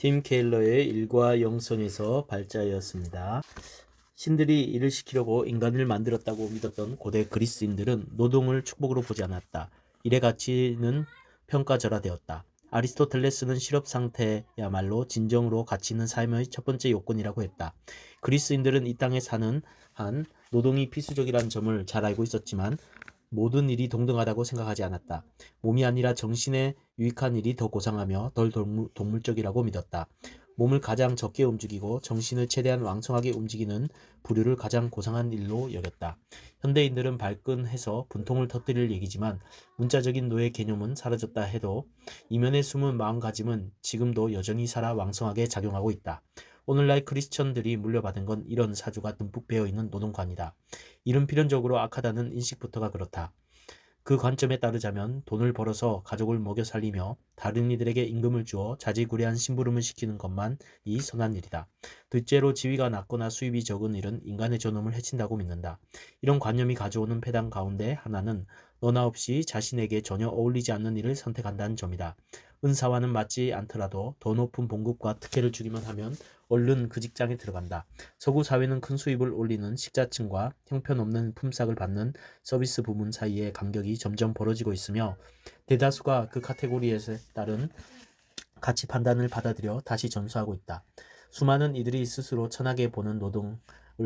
팀 켈러의 일과 영성에서 발자였습니다. 신들이 일을 시키려고 인간을 만들었다고 믿었던 고대 그리스인들은 노동을 축복으로 보지 않았다. 일의 가치는 평가절하되었다. 아리스토텔레스는 실업 상태야말로 진정으로 가치 있는 삶의 첫 번째 요건이라고 했다. 그리스인들은 이 땅에 사는 한 노동이 필수적이라는 점을 잘 알고 있었지만 모든 일이 동등하다고 생각하지 않았다. 몸이 아니라 정신에 유익한 일이 더 고상하며 덜 동물적이라고 믿었다. 몸을 가장 적게 움직이고 정신을 최대한 왕성하게 움직이는 부류를 가장 고상한 일로 여겼다. 현대인들은 발끈해서 분통을 터뜨릴 얘기지만 문자적인 노예 개념은 사라졌다 해도 이면에 숨은 마음가짐은 지금도 여전히 살아 왕성하게 작용하고 있다. 오늘날 크리스천들이 물려받은 건 이런 사주가 듬뿍 배어있는 노동관이다. 이는 필연적으로 악하다는 인식부터가 그렇다. 그 관점에 따르자면 돈을 벌어서 가족을 먹여 살리며 다른 이들에게 임금을 주어 자지구레한 심부름을 시키는 것만이 선한 일이다. 둘째로 지위가 낮거나 수입이 적은 일은 인간의 존엄을 해친다고 믿는다. 이런 관념이 가져오는 폐단 가운데 하나는 너나 없이 자신에게 전혀 어울리지 않는 일을 선택한다는 점이다. 은사와는 맞지 않더라도 더 높은 봉급과 특혜를 주기만 하면 얼른 그 직장에 들어간다. 서구 사회는 큰 수입을 올리는 식자층과 형편없는 품삯을 받는 서비스 부문 사이의 간격이 점점 벌어지고 있으며 대다수가 그 카테고리에 따른 가치 판단을 받아들여 다시 전수하고 있다. 수많은 이들이 스스로 천하게 보는 노동을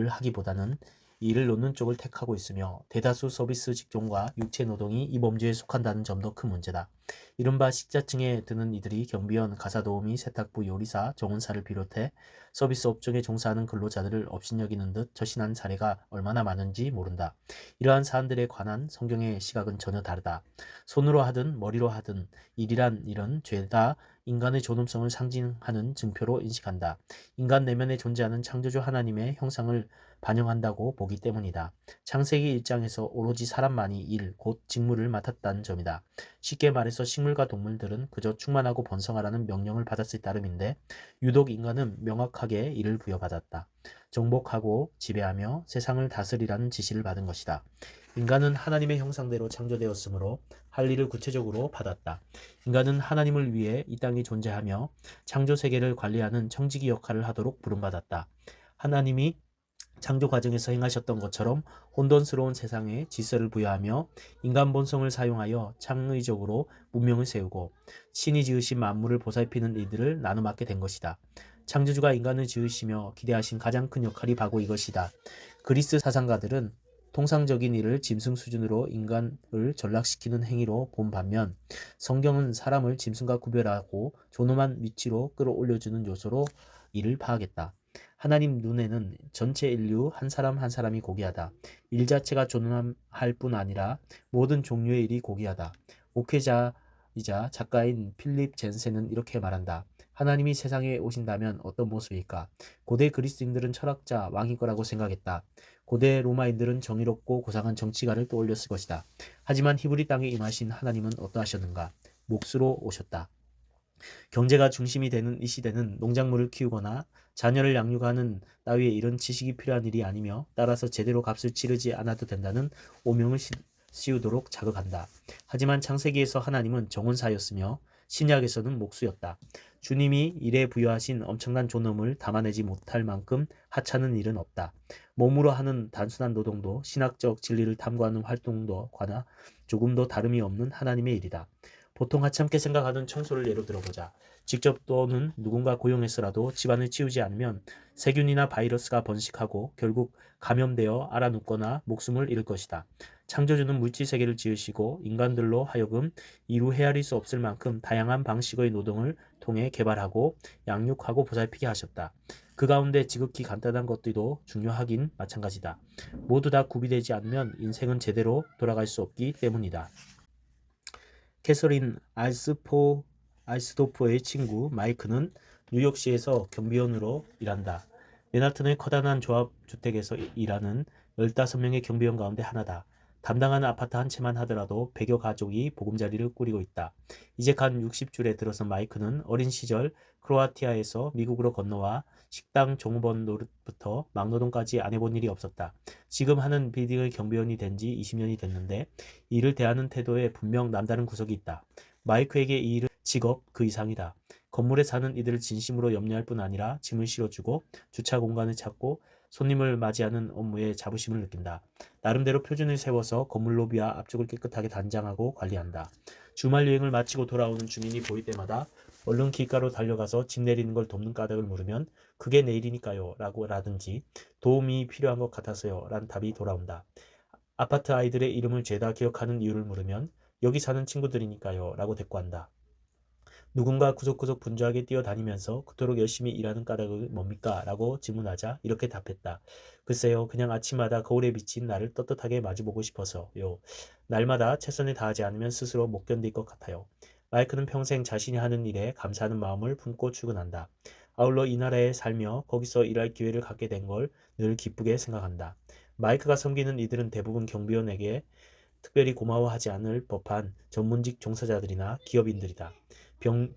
하기보다는 이를 놓는 쪽을 택하고 있으며 대다수 서비스 직종과 육체 노동이 이 범주에 속한다는 점도 큰 문제다. 이른바 식자층에 드는 이들이 경비원, 가사도우미, 세탁부, 요리사, 정원사를 비롯해 서비스 업종에 종사하는 근로자들을 업신여기는 듯 처신한 사례가 얼마나 많은지 모른다. 이러한 사안들에 관한 성경의 시각은 전혀 다르다. 손으로 하든 머리로 하든 일이란 일은 죄다 인간의 존엄성을 상징하는 증표로 인식한다. 인간 내면에 존재하는 창조주 하나님의 형상을 반영한다고 보기 때문이다. 창세기 1장에서 오로지 사람만이 일, 곧 직무를 맡았다는 점이다. 쉽게 말해서 식물과 동물들은 그저 충만하고 번성하라는 명령을 받았을 따름인데 유독 인간은 명확하게 이를 부여받았다. 정복하고 지배하며 세상을 다스리라는 지시를 받은 것이다. 인간은 하나님의 형상대로 창조되었으므로 할 일을 구체적으로 받았다. 인간은 하나님을 위해 이 땅에 존재하며 창조세계를 관리하는 청지기 역할을 하도록 부름받았다. 하나님이 창조 과정에서 행하셨던 것처럼 혼돈스러운 세상에 질서를 부여하며 인간 본성을 사용하여 창의적으로 문명을 세우고 신이 지으신 만물을 보살피는 일들을 나눠 맡게 된 것이다. 창조주가 인간을 지으시며 기대하신 가장 큰 역할이 바로 이것이다. 그리스 사상가들은 통상적인 일을 짐승 수준으로 인간을 전락시키는 행위로 본 반면 성경은 사람을 짐승과 구별하고 존엄한 위치로 끌어올려주는 요소로 이를 파악했다. 하나님 눈에는 전체 인류 한 사람 한 사람이 고귀하다. 일 자체가 존엄할 뿐 아니라 모든 종류의 일이 고귀하다. 목회자이자 작가인 필립 젠센은 이렇게 말한다. 하나님이 세상에 오신다면 어떤 모습일까? 고대 그리스인들은 철학자, 왕일 거라고 생각했다. 고대 로마인들은 정의롭고 고상한 정치가를 떠올렸을 것이다. 하지만 히브리 땅에 임하신 하나님은 어떠하셨는가? 몫으로 오셨다. 경제가 중심이 되는 이 시대는 농작물을 키우거나 자녀를 양육하는 따위의 이런 지식이 필요한 일이 아니며 따라서 제대로 값을 치르지 않아도 된다는 오명을 씌우도록 자극한다. 하지만 창세기에서 하나님은 정원사였으며 신약에서는 목수였다. 주님이 일에 부여하신 엄청난 존엄을 담아내지 못할 만큼 하찮은 일은 없다. 몸으로 하는 단순한 노동도 신학적 진리를 탐구하는 활동도과나 조금도 다름이 없는 하나님의 일이다. 보통 하찮게 생각하는 청소를 예로 들어보자. 직접 또는 누군가 고용해서라도 집안을 치우지 않으면 세균이나 바이러스가 번식하고 결국 감염되어 알아눕거나 목숨을 잃을 것이다. 창조주는 물질 세계를 지으시고 인간들로 하여금 이루 헤아릴 수 없을 만큼 다양한 방식의 노동을 통해 개발하고 양육하고 보살피게 하셨다. 그 가운데 지극히 간단한 것들도 중요하긴 마찬가지다. 모두 다 구비되지 않으면 인생은 제대로 돌아갈 수 없기 때문이다. 캐서린 알스도프의 친구 마이크는 뉴욕시에서 경비원으로 일한다. 맨하튼의 커다란 조합주택에서 일하는 15명의 경비원 가운데 하나다. 담당하는 아파트 한 채만 하더라도 100여 가족이 보금자리를 꾸리고 있다. 이제 간 60줄에 들어선 마이크는 어린 시절 크로아티아에서 미국으로 건너와 식당 종업원 노릇부터 막노동까지 안 해본 일이 없었다. 지금 하는 빌딩의 경비원이 된 지 20년이 됐는데 이를 대하는 태도에 분명 남다른 구석이 있다. 마이크에게 이 일은 직업 그 이상이다. 건물에 사는 이들을 진심으로 염려할 뿐 아니라 짐을 실어주고 주차 공간을 찾고 손님을 맞이하는 업무에 자부심을 느낀다. 나름대로 표준을 세워서 건물 로비와 앞쪽을 깨끗하게 단장하고 관리한다. 주말 여행을 마치고 돌아오는 주민이 보일 때마다 얼른 길가로 달려가서 짐 내리는 걸 돕는 까닭을 물으면 그게 내일이니까요 라든지 도움이 필요한 것 같아서요 라는 답이 돌아온다. 아파트 아이들의 이름을 죄다 기억하는 이유를 물으면 여기 사는 친구들이니까요 라고 대꾸한다. 누군가 구석구석 분주하게 뛰어다니면서 그토록 열심히 일하는 까닭은 뭡니까? 라고 질문하자 이렇게 답했다. 글쎄요, 그냥 아침마다 거울에 비친 나를 떳떳하게 마주보고 싶어서요. 날마다 최선을 다하지 않으면 스스로 못 견딜 것 같아요. 마이크는 평생 자신이 하는 일에 감사하는 마음을 품고 출근한다. 아울러 이 나라에 살며 거기서 일할 기회를 갖게 된 걸 늘 기쁘게 생각한다. 마이크가 섬기는 이들은 대부분 경비원에게 특별히 고마워하지 않을 법한 전문직 종사자들이나 기업인들이다.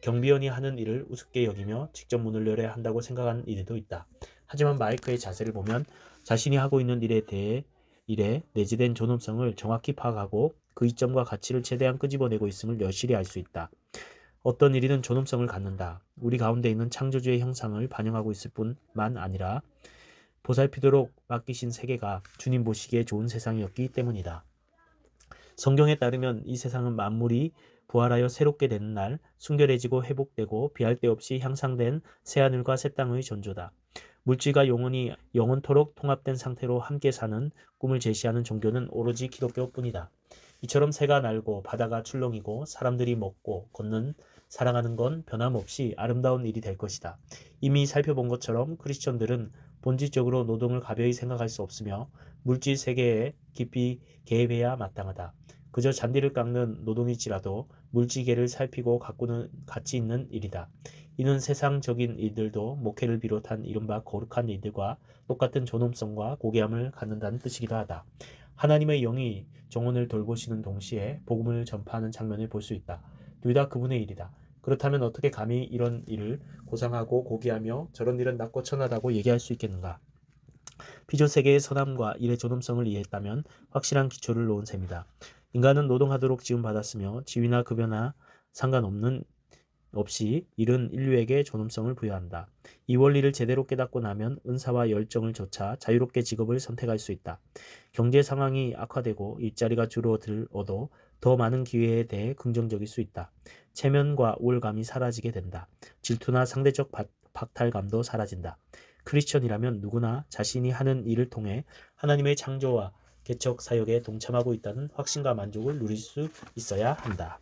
경비원이 하는 일을 우습게 여기며 직접 문을 열어야 한다고 생각하는 이들도 있다. 하지만 마이크의 자세를 보면 자신이 하고 있는 일에 내재된 존엄성을 정확히 파악하고 그 이점과 가치를 최대한 끄집어내고 있음을 여실히 알 수 있다. 어떤 일이든 존엄성을 갖는다. 우리 가운데 있는 창조주의 형상을 반영하고 있을 뿐만 아니라 보살피도록 맡기신 세계가 주님 보시기에 좋은 세상이었기 때문이다. 성경에 따르면 이 세상은 만물이 부활하여 새롭게 되는 날, 순결해지고 회복되고 비할 데 없이 향상된 새하늘과 새 땅의 전조다. 물질과 영혼이 영원토록 통합된 상태로 함께 사는 꿈을 제시하는 종교는 오로지 기독교뿐이다. 이처럼 새가 날고 바다가 출렁이고 사람들이 먹고 걷는 사랑하는 건 변함없이 아름다운 일이 될 것이다. 이미 살펴본 것처럼 크리스천들은 본질적으로 노동을 가벼이 생각할 수 없으며 물질 세계에 깊이 개입해야 마땅하다. 그저 잔디를 깎는 노동일지라도 물지개를 살피고 가꾸는 가치 있는 일이다. 이는 세상적인 일들도 목회를 비롯한 이른바 거룩한 일들과 똑같은 존엄성과 고귀함을 갖는다는 뜻이기도 하다. 하나님의 영이 정원을 돌보시는 동시에 복음을 전파하는 장면을 볼 수 있다. 둘 다 그분의 일이다. 그렇다면 어떻게 감히 이런 일을 고상하고 고귀하며 저런 일은 낮고 천하다고 얘기할 수 있겠는가? 피조세계의 선함과 일의 존엄성을 이해했다면 확실한 기초를 놓은 셈이다. 인간은 노동하도록 지음받았으며 지위나 급여나 상관없는 없이 일은 인류에게 존엄성을 부여한다. 이 원리를 제대로 깨닫고 나면 은사와 열정을 조차 자유롭게 직업을 선택할 수 있다. 경제 상황이 악화되고 일자리가 줄어들어도 더 많은 기회에 대해 긍정적일 수 있다. 체면과 우월감이 사라지게 된다. 질투나 상대적 박탈감도 사라진다. 크리스천이라면 누구나 자신이 하는 일을 통해 하나님의 창조와 개척 사역에 동참하고 있다는 확신과 만족을 누릴 수 있어야 한다.